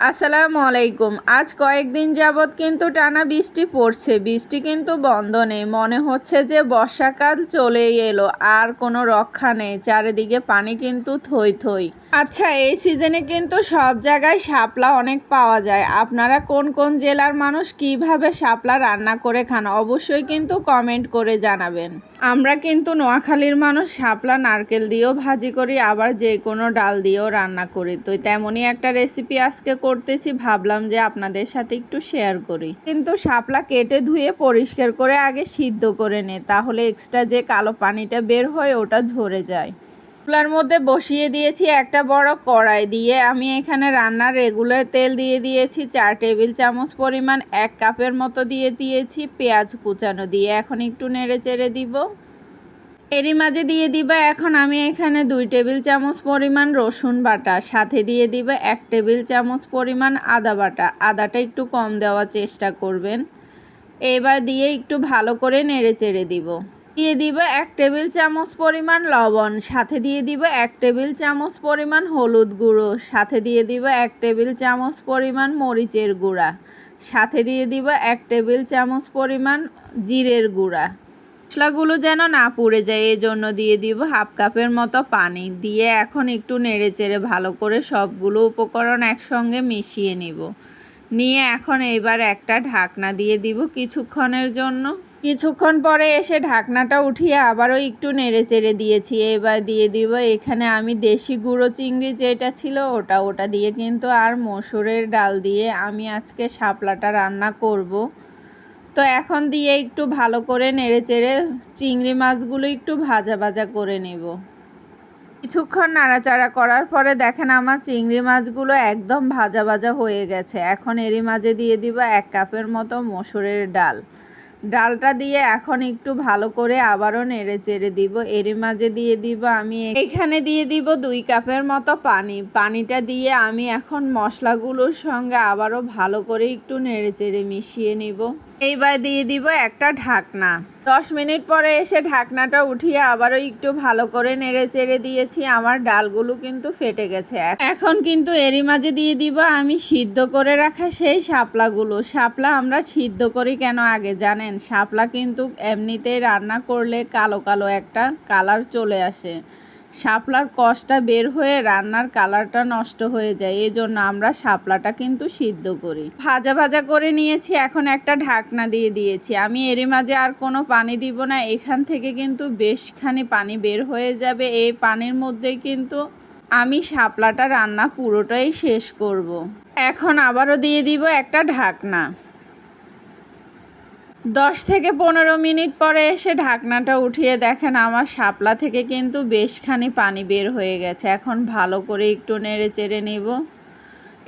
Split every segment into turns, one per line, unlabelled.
আসসালামু আলাইকুম। আজ কয়েকদিন যাবৎ কিন্তু টানা বৃষ্টি পড়ছে। বৃষ্টি কিন্তু বন্ধ নেই। মনে হচ্ছে যে বর্ষাকাল চলেই এলো, আর কোনো রক্ষা নেই। চারিদিকে পানি কিন্তু থই থই। আচ্ছা, এই সিজনে কিন্তু সব জায়গায় শাপলা অনেক পাওয়া যায়। আপনারা কোন কোন জেলার মানুষ কিভাবে শাপলা রান্না করে খান অবশ্যই কিন্তু কমেন্ট করে জানাবেন। আমরা কিন্তু নোয়াখালীর মানুষ শাপলা নারকেল দিয়েও ভাজি করি, আবার যে কোনো ডাল দিয়েও রান্না করি। তো তেমনই একটা রেসিপি আজকে করতেছি, ভাবলাম যে আপনাদের সাথে একটু শেয়ার করি। কিন্তু শাপলা কেটে ধুয়ে পরিষ্কার করে আগে সিদ্ধ করে নে, তাহলে এক্সট্রা যে কালো পানিটা বের হয় ওটা ঝরে যায়। চুলার মধ্যে বসিয়ে দিয়েছি একটা বড় কড়াই, দিয়ে আমি এখানে রান্নার রেগুলার তেল দিয়ে দিয়েছি 4 টেবিল চামচ পরিমাণ। 1 কাপের মতো দিয়ে দিয়েছি পেঁয়াজ কুচানো, দিয়ে এখন একটু নেড়ে চেড়ে দিব। এরই মাঝে দিয়ে দিবা এখন আমি এখানে 2 টেবিল চামচ পরিমাণ রসুন বাটা, সাথে দিয়ে দিবা 1 টেবিল চামচ পরিমাণ আদা বাটা। আদাটা একটু কম দেওয়ার চেষ্টা করবেন। এবার দিয়ে একটু ভালো করে নেড়ে চেড়ে দিব। দিয়ে দিব 1 টেবিল চামচ পরিমাণ লবণ, সাথে দিয়ে দিব 1 টেবিল চামচ পরিমাণ হলুদ গুঁড়ো, সাথে দিয়ে দিব 1 টেবিল চামচ পরিমাণ মরিচের গুঁড়া, সাথে দিয়ে দিব 1 টেবিল চামচ পরিমাণ জিরের গুঁড়া। মশলাগুলো যেন না পুড়ে যায় এই জন্য দিয়ে দিব 1/2 কাপের মতো পানি। দিয়ে এখন একটু নেড়ে চেড়ে ভালো করে সবগুলো উপকরণ একসঙ্গে মিশিয়ে নিব। নিয়ে এখন এবার একটা ঢাকনা দিয়ে দিব কিছুক্ষণের জন্য। কিছুক্ষণ পরে এসে ঢাকনাটা উঠিয়ে আবারও একটু নেড়ে চেড়ে দিয়েছি। এবার দিয়ে দিব এখানে আমি দেশি গুঁড়ো চিংড়ি যেটা ছিল ওটা দিয়ে কিন্তু আর মসুরের ডাল দিয়ে আমি আজকে শাপলাটা রান্না করব। তো এখন দিয়ে একটু ভালো করে নেড়ে চেড়ে চিংড়ি মাছগুলো একটু ভাজা ভাজা করে নেব। কিছুক্ষণ নাড়াচাড়া করার পরে দেখেন আমার চিংড়ি মাছগুলো একদম ভাজা ভাজা হয়ে গেছে। এখন এরই মাঝে দিয়ে দিব 1 কাপের মতো মসুরের ডাল। ডালটা দিয়ে এখন একটু ভালো করে আবারও নেড়ে চেড়ে দিব। এরই মাঝে দিয়ে দিব আমি এখানে দিয়ে দিব 2 কাপের মতো পানি। পানিটা দিয়ে আমি এখন মশলাগুলোর সঙ্গে আবারও ভালো করে একটু নেড়ে চেড়ে মিশিয়ে নিব। এইবার দিয়ে দিব একটা ঢাকনা। 10 মিনিট পরে এসে ঢাকনাটা উঠিয়ে আবারও একটু ভালো করে নেড়ে চেড়ে দিয়েছি। আমার ডালগুলো কিন্তু ফেটে গেছে। এখন কিন্তু এরই মাঝে দিয়ে দিব আমি সিদ্ধ করে রাখা সেই শাপলাগুলো। শাপলা আমরা সিদ্ধ করি কেন আগে জানেন? শাপলা কিন্তু এমনিতেই রান্না করলে কালো কালো একটা কালার চলে আসে। শাপলার কষটা বের হয়ে রান্নার কালারটা নষ্ট হয়ে যায়, এই জন্য আমরা শাপলাটা কিন্তু সিদ্ধ করি। ভাজা ভাজা করে নিয়েছি, এখন একটা ঢাকনা দিয়ে দিয়েছি। আমি এরই মাঝে আর কোনো পানি দিব না। এখান থেকে কিন্তু বেশখানি পানি বের হয়ে যাবে। এই পানির মধ্যে কিন্তু আমি শাপলাটা রান্না পুরোটাই শেষ করব। এখন আবারও দিয়ে দিব একটা ঢাকনা। 10 থেকে 15 মিনিট পরে এসে ঢাকনাটা উঠিয়ে দেখেন আমার শাপলা থেকে কিন্তু বেশখানি পানি বের হয়ে গেছে। এখন ভালো করে একটু নেড়ে চেড়ে নিব।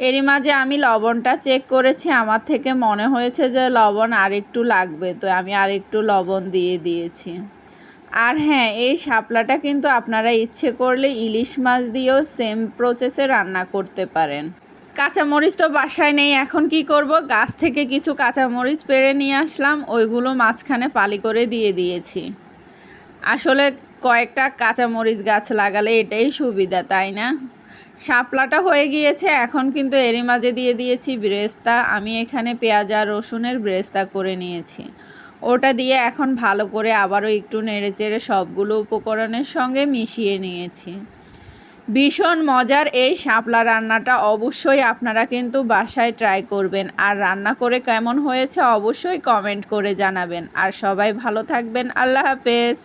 এরই মাঝে আমি লবণটা চেক করেছি, আমার থেকে মনে হয়েছে যে লবণ আরেকটু লাগবে, তো আমি আরেকটু লবণ দিয়ে দিয়েছি। আর হ্যাঁ, এই শাপলাটা কিন্তু আপনারা ইচ্ছে করলে ইলিশ মাছ দিয়েও সেম প্রসেসে রান্না করতে পারেন। কাঁচামরিচ তো বাসায় নেই, এখন কি করব? গাছ থেকে কিছু কাঁচামরিচ পেড়ে নিয়ে আসলাম, ওইগুলো মাঝখানে পালি করে দিয়ে দিয়েছি। আসলে কয়েকটা কাঁচামরিচ গাছ লাগালে এটাই সুবিধা, তাই না? শাপলাটা হয়ে গিয়েছে, এখন কিন্তু এরই মাঝে দিয়ে দিয়েছি বেরেস্তা। আমি এখানে পেঁয়াজ আর রসুনের বেরেস্তা করে নিয়েছি। ওটা দিয়ে এখন ভালো করে আবারও একটু নেড়ে চেড়ে সবগুলো উপকরণের সঙ্গে মিশিয়ে নিয়েছি। ভীষণ মজার এই শাপলা রান্নাটা অবশ্যই আপনারা কিন্তু বাসায় ট্রাই করবেন, আর রান্না করে কেমন হয়েছে অবশ্যই কমেন্ট করে জানাবেন। আর সবাই ভালো থাকবেন। আল্লাহ হাফেজ।